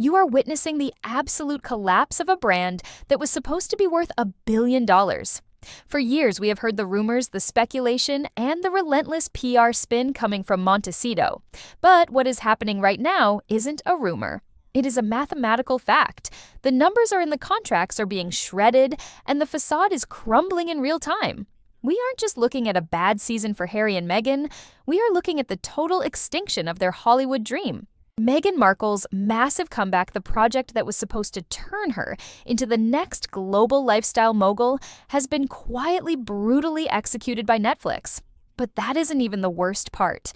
You are witnessing the absolute collapse of a brand that was supposed to be worth $1 billion. For years, we have heard the rumors, the speculation, and the relentless PR spin coming from Montecito. But what is happening right now isn't a rumor. It is a mathematical fact. The numbers are in the contracts are being shredded, and the facade is crumbling in real time. We aren't just looking at a bad season for Harry and Meghan, we are looking at the total extinction of their Hollywood dream. Meghan Markle's massive comeback, the project that was supposed to turn her into the next global lifestyle mogul, has been quietly, brutally executed by Netflix. But that isn't even the worst part.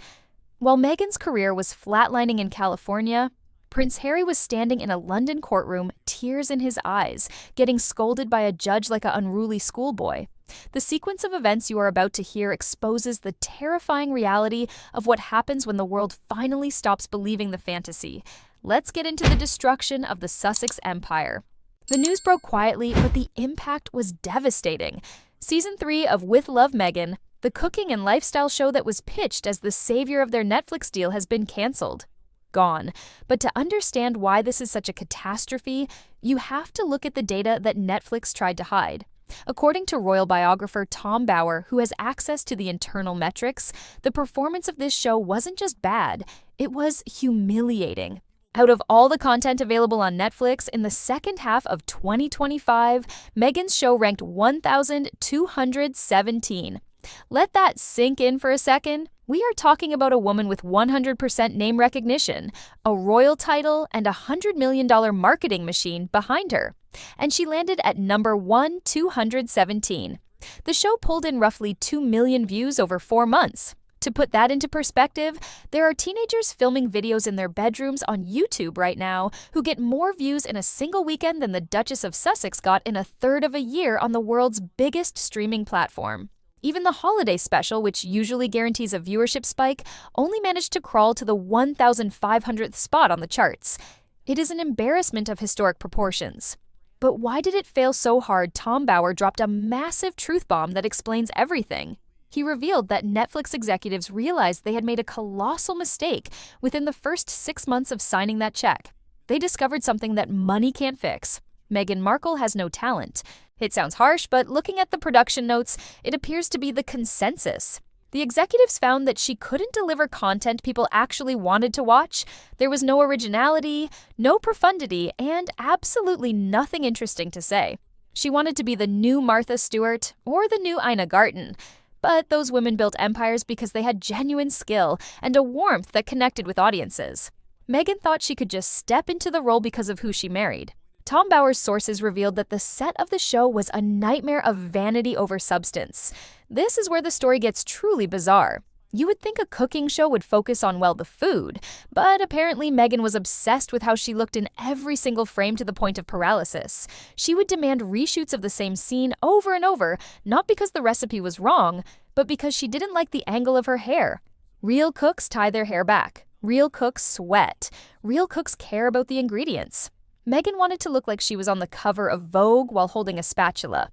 While Meghan's career was flatlining in California, Prince Harry was standing in a London courtroom, tears in his eyes, getting scolded by a judge like an unruly schoolboy. The sequence of events you are about to hear exposes the terrifying reality of what happens when the world finally stops believing the fantasy. Let's get into the destruction of the Sussex Empire. The news broke quietly, but the impact was devastating. Season 3 of With Love Meghan, the cooking and lifestyle show that was pitched as the savior of their Netflix deal, has been cancelled. Gone. But to understand why this is such a catastrophe, you have to look at the data that Netflix tried to hide. According to royal biographer Tom Bower, who has access to the internal metrics, the performance of this show wasn't just bad, it was humiliating. Out of all the content available on Netflix in the second half of 2025, Meghan's show ranked 1,217. Let that sink in for a second. We are talking about a woman with 100% name recognition, a royal title, and a $100 million marketing machine behind her. And she landed at number 1,217. The show pulled in roughly 2 million views over 4 months. To put that into perspective, there are teenagers filming videos in their bedrooms on YouTube right now who get more views in a single weekend than the Duchess of Sussex got in a third of a year on the world's biggest streaming platform. Even the holiday special, which usually guarantees a viewership spike, only managed to crawl to the 1,500th spot on the charts. It is an embarrassment of historic proportions. But why did it fail so hard? Tom Bower dropped a massive truth bomb that explains everything. He revealed that Netflix executives realized they had made a colossal mistake within the first 6 months of signing that check. They discovered something that money can't fix. Meghan Markle has no talent. It sounds harsh, but looking at the production notes, it appears to be the consensus. The executives found that she couldn't deliver content people actually wanted to watch. There was no originality, no profundity, and absolutely nothing interesting to say. She wanted to be the new Martha Stewart or the new Ina Garten. But those women built empires because they had genuine skill and a warmth that connected with audiences. Meghan thought she could just step into the role because of who she married. Tom Bower's sources revealed that the set of the show was a nightmare of vanity over substance. This is where the story gets truly bizarre. You would think a cooking show would focus on, well, the food, but apparently Meghan was obsessed with how she looked in every single frame to the point of paralysis. She would demand reshoots of the same scene over and over, not because the recipe was wrong, but because she didn't like the angle of her hair. Real cooks tie their hair back. Real cooks sweat. Real cooks care about the ingredients. Meghan wanted to look like she was on the cover of Vogue while holding a spatula.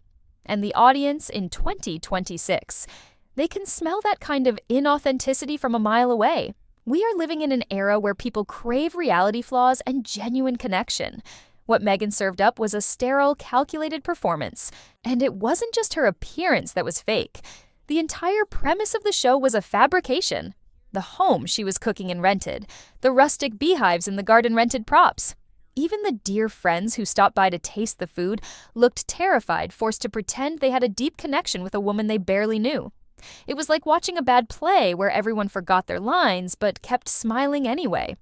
And the audience in 2026, they can smell that kind of inauthenticity from a mile away. We are living in an era where people crave reality flaws and genuine connection. What Meghan served up was a sterile, calculated performance. And it wasn't just her appearance that was fake. The entire premise of the show was a fabrication. The home she was cooking and rented, the rustic beehives in the garden rented props. Even the dear friends who stopped by to taste the food looked terrified, forced to pretend they had a deep connection with a woman they barely knew. It was like watching a bad play where everyone forgot their lines but kept smiling anyway.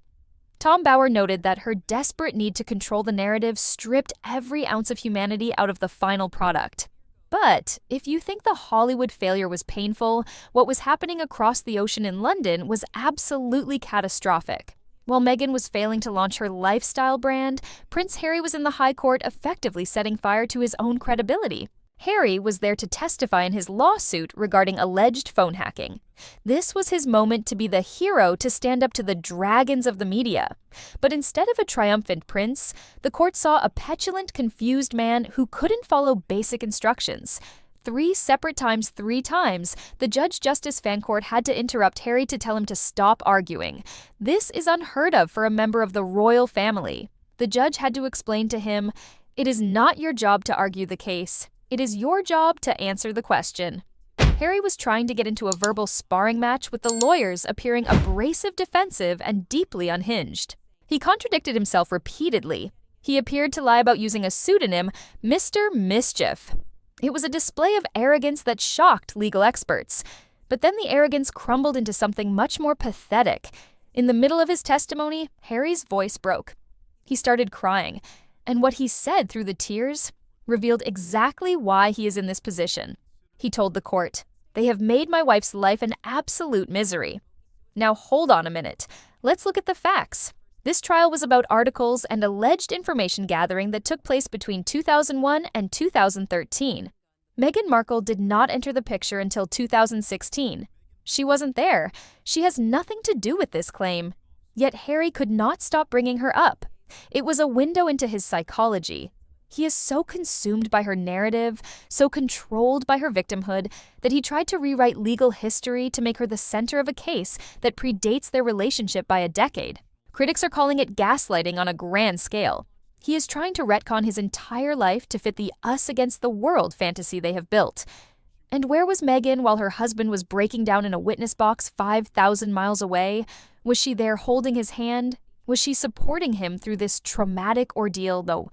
Tom Bower noted that her desperate need to control the narrative stripped every ounce of humanity out of the final product. But if you think the Hollywood failure was painful, what was happening across the ocean in London was absolutely catastrophic. While Meghan was failing to launch her lifestyle brand, Prince Harry was in the High Court effectively setting fire to his own credibility. Harry was there to testify in his lawsuit regarding alleged phone hacking. This was his moment to be the hero to stand up to the dragons of the media. But instead of a triumphant prince, the court saw a petulant, confused man who couldn't follow basic instructions. 3 separate times, 3 times, the Judge Justice fan court had to interrupt Harry to tell him to stop arguing. This is unheard of for a member of the royal family. The judge had to explain to him, "It is not your job to argue the case. It is your job to answer the question." Harry was trying to get into a verbal sparring match with the lawyers appearing abrasive, defensive, and deeply unhinged. He contradicted himself repeatedly. He appeared to lie about using a pseudonym, Mr. Mischief. It was a display of arrogance that shocked legal experts. But then the arrogance crumbled into something much more pathetic. In the middle of his testimony, Harry's voice broke. He started crying, and what he said through the tears revealed exactly why he is in this position. He told the court, "They have made my wife's life an absolute misery." Now hold on a minute. Let's look at the facts. This trial was about articles and alleged information gathering that took place between 2001 and 2013. Meghan Markle did not enter the picture until 2016. She wasn't there. She has nothing to do with this claim. Yet Harry could not stop bringing her up. It was a window into his psychology. He is so consumed by her narrative, so controlled by her victimhood, that he tried to rewrite legal history to make her the center of a case that predates their relationship by a decade. Critics are calling it gaslighting on a grand scale. He is trying to retcon his entire life to fit the us against the world fantasy they have built. And where was Meghan while her husband was breaking down in a witness box 5,000 miles away? Was she there holding his hand? Was she supporting him through this traumatic ordeal, though?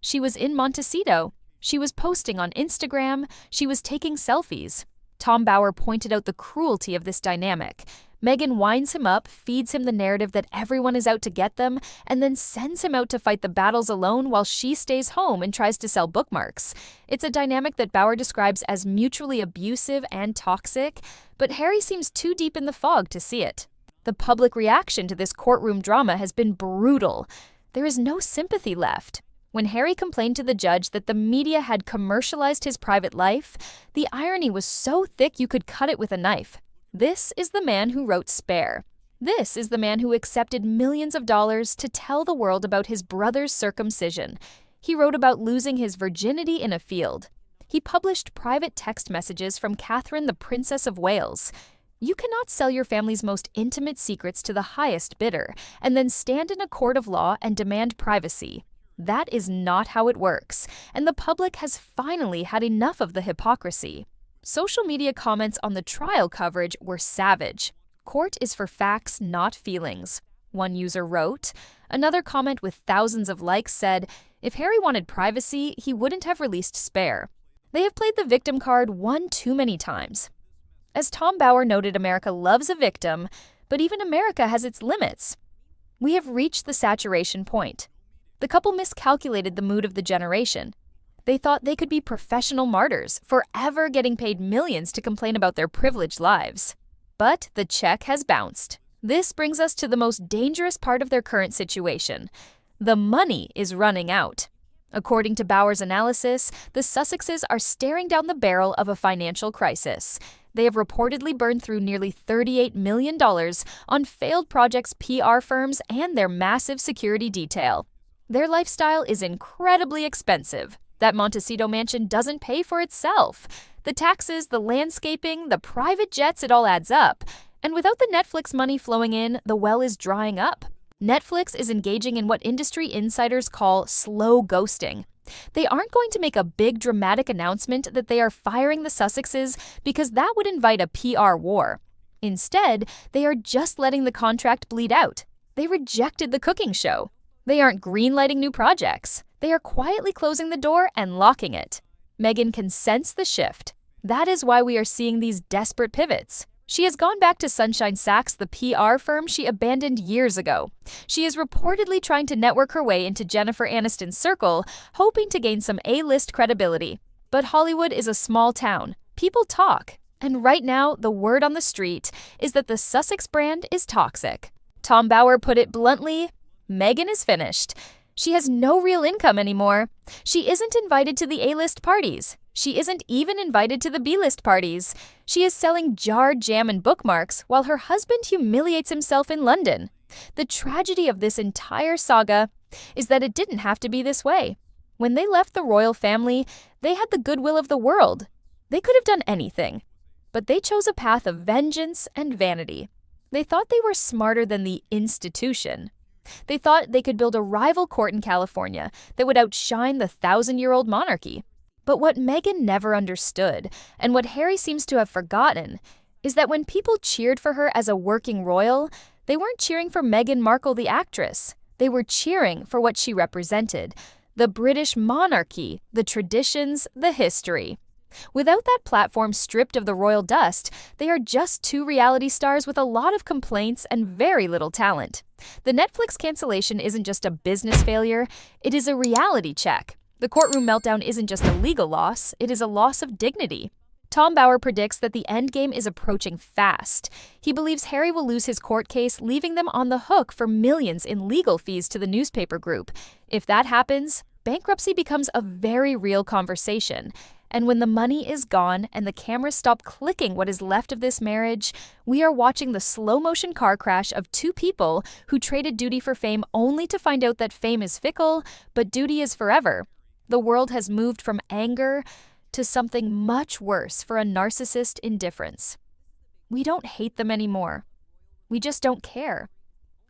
She was in Montecito. She was posting on Instagram. She was taking selfies. Tom Bower pointed out the cruelty of this dynamic. Meghan winds him up, feeds him the narrative that everyone is out to get them, and then sends him out to fight the battles alone while she stays home and tries to sell bookmarks. It's a dynamic that Bower describes as mutually abusive and toxic, but Harry seems too deep in the fog to see it. The public reaction to this courtroom drama has been brutal. There is no sympathy left. When Harry complained to the judge that the media had commercialized his private life, the irony was so thick you could cut it with a knife. This is the man who wrote Spare. This is the man who accepted millions of dollars to tell the world about his brother's circumcision. He wrote about losing his virginity in a field. He published private text messages from Catherine, the Princess of Wales. You cannot sell your family's most intimate secrets to the highest bidder and then stand in a court of law and demand privacy. That is not how it works, and the public has finally had enough of the hypocrisy. Social media comments on the trial coverage were savage. "Court is for facts, not feelings," one user wrote. Another comment with thousands of likes said, "If Harry wanted privacy, he wouldn't have released Spare." They have played the victim card one too many times. As Tom Bower noted, America loves a victim, but even America has its limits. We have reached the saturation point. The couple miscalculated the mood of the generation. They thought they could be professional martyrs, forever getting paid millions to complain about their privileged lives. But the check has bounced. This brings us to the most dangerous part of their current situation. The money is running out. According to Bower's analysis, the Sussexes are staring down the barrel of a financial crisis. They have reportedly burned through nearly $38 million on failed projects, PR firms, and their massive security detail. Their lifestyle is incredibly expensive. That Montecito mansion doesn't pay for itself. The taxes, the landscaping, the private jets, it all adds up. And without the Netflix money flowing in, the well is drying up. Netflix is engaging in what industry insiders call slow ghosting. They aren't going to make a big dramatic announcement that they are firing the Sussexes because that would invite a PR war. Instead, they are just letting the contract bleed out. They rejected the cooking show. They aren't greenlighting new projects. They are quietly closing the door and locking it. Meghan can sense the shift. That is why we are seeing these desperate pivots. She has gone back to Sunshine Sachs, the PR firm she abandoned years ago. She is reportedly trying to network her way into Jennifer Aniston's circle, hoping to gain some A-list credibility. But Hollywood is a small town. People talk. And right now, the word on the street is that the Sussex brand is toxic. Tom Bower put it bluntly, Meghan is finished. She has no real income anymore. She isn't invited to the A-list parties. She isn't even invited to the B-list parties. She is selling jarred jam and bookmarks while her husband humiliates himself in London. The tragedy of this entire saga is that it didn't have to be this way. When they left the royal family, they had the goodwill of the world. They could have done anything. But they chose a path of vengeance and vanity. They thought they were smarter than the institution. They thought they could build a rival court in California that would outshine the 1,000-year-old monarchy. But what Meghan never understood, and what Harry seems to have forgotten, is that when people cheered for her as a working royal, they weren't cheering for Meghan Markle the actress. They were cheering for what she represented: the British monarchy, the traditions, the history. Without that platform stripped of the royal dust, they are just two reality stars with a lot of complaints and very little talent. The Netflix cancellation isn't just a business failure, it is a reality check. The courtroom meltdown isn't just a legal loss, it is a loss of dignity. Tom Bauer predicts that the endgame is approaching fast. He believes Harry will lose his court case, leaving them on the hook for millions in legal fees to the newspaper group. If that happens, bankruptcy becomes a very real conversation. And when the money is gone and the cameras stop clicking what is left of this marriage, we are watching the slow-motion car crash of two people who traded duty for fame only to find out that fame is fickle, but duty is forever. The world has moved from anger to something much worse for a narcissist indifference. We don't hate them anymore. We just don't care.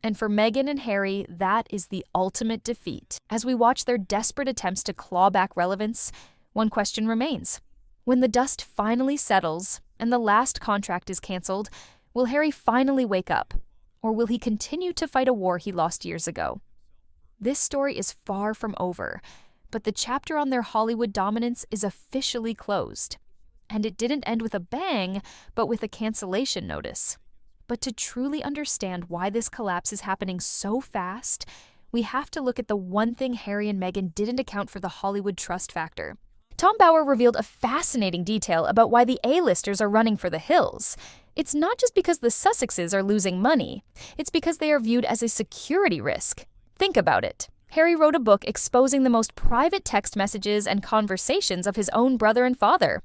And for Meghan and Harry, that is the ultimate defeat. As we watch their desperate attempts to claw back relevance, one question remains. When the dust finally settles and the last contract is canceled, will Harry finally wake up? Or will he continue to fight a war he lost years ago? This story is far from over, but the chapter on their Hollywood dominance is officially closed. And it didn't end with a bang, but with a cancellation notice. But to truly understand why this collapse is happening so fast, we have to look at the one thing Harry and Meghan didn't account for: the Hollywood trust factor. Tom Bauer revealed a fascinating detail about why the A-listers are running for the hills. It's not just because the Sussexes are losing money. It's because they are viewed as a security risk. Think about it. Harry wrote a book exposing the most private text messages and conversations of his own brother and father.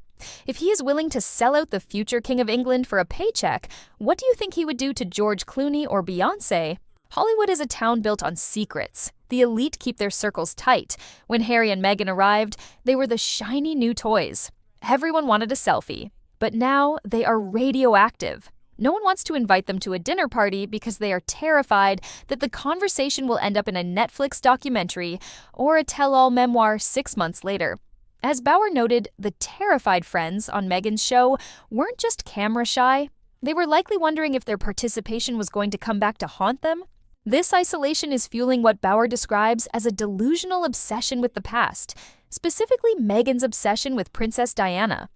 If he is willing to sell out the future King of England for a paycheck, what do you think he would do to George Clooney or Beyoncé? Hollywood is a town built on secrets. The elite keep their circles tight. When Harry and Meghan arrived, they were the shiny new toys. Everyone wanted a selfie. But now they are radioactive. No one wants to invite them to a dinner party because they are terrified that the conversation will end up in a Netflix documentary or a tell-all memoir 6 months later. As Bauer noted, the terrified friends on Meghan's show weren't just camera shy. They were likely wondering if their participation was going to come back to haunt them. This isolation is fueling what Bauer describes as a delusional obsession with the past, specifically Meghan's obsession with Princess Diana.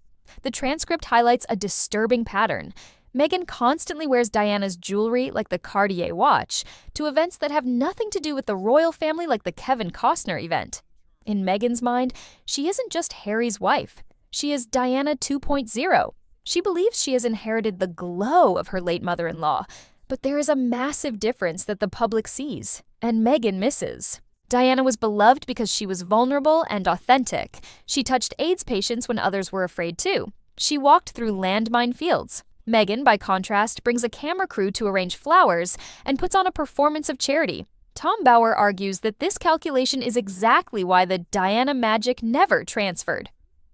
The transcript highlights a disturbing pattern. Meghan constantly wears Diana's jewelry, like the Cartier watch, to events that have nothing to do with the royal family, like the Kevin Costner event. In Meghan's mind, she isn't just Harry's wife. She is Diana 2.0. She believes she has inherited the glow of her late mother-in-law, but there is a massive difference that the public sees, and Meghan misses. Diana was beloved because she was vulnerable and authentic. She touched AIDS patients when others were afraid too. She walked through landmine fields. Meghan, by contrast, brings a camera crew to arrange flowers and puts on a performance of charity. Tom Bauer argues that this calculation is exactly why the Diana magic never transferred.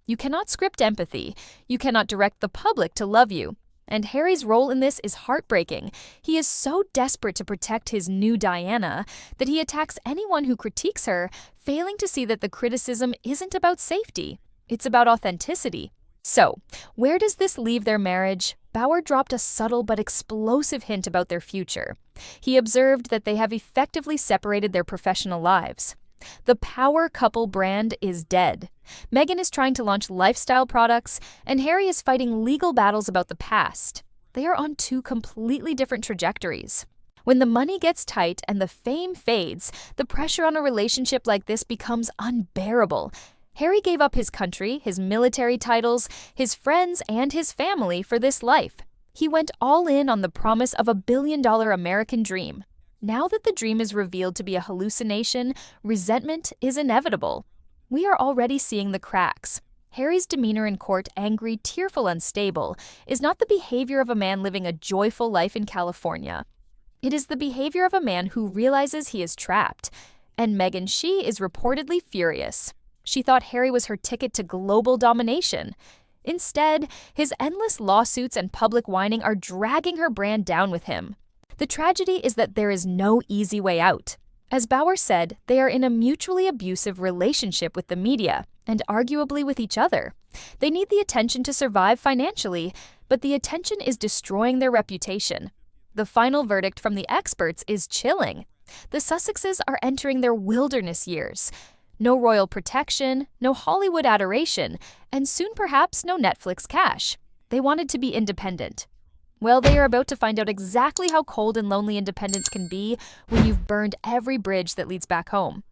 You cannot script empathy. You cannot direct the public to love you. And Harry's role in this is heartbreaking. He is so desperate to protect his new Diana that he attacks anyone who critiques her, failing to see that the criticism isn't about safety. It's about authenticity. So, where does this leave their marriage? Bauer dropped a subtle but explosive hint about their future. He observed that they have effectively separated their professional lives. The power couple brand is dead. Meghan is trying to launch lifestyle products, and Harry is fighting legal battles about the past. They are on two completely different trajectories. When the money gets tight and the fame fades, the pressure on a relationship like this becomes unbearable. Harry gave up his country, his military titles, his friends, and his family for this life. He went all in on the promise of $1 billion American dream. Now that the dream is revealed to be a hallucination, resentment is inevitable. We are already seeing the cracks. Harry's demeanor in court, angry, tearful, unstable, is not the behavior of a man living a joyful life in California. It is the behavior of a man who realizes he is trapped. And Meghan, she is reportedly furious. She thought Harry was her ticket to global domination. Instead, his endless lawsuits and public whining are dragging her brand down with him. The tragedy is that there is no easy way out. As Bauer said, they are in a mutually abusive relationship with the media, and arguably with each other. They need the attention to survive financially, but the attention is destroying their reputation. The final verdict from the experts is chilling. The Sussexes are entering their wilderness years. No royal protection, no Hollywood adoration, and soon perhaps no Netflix cash. They wanted to be independent. Well, they are about to find out exactly how cold and lonely independence can be when you've burned every bridge that leads back home.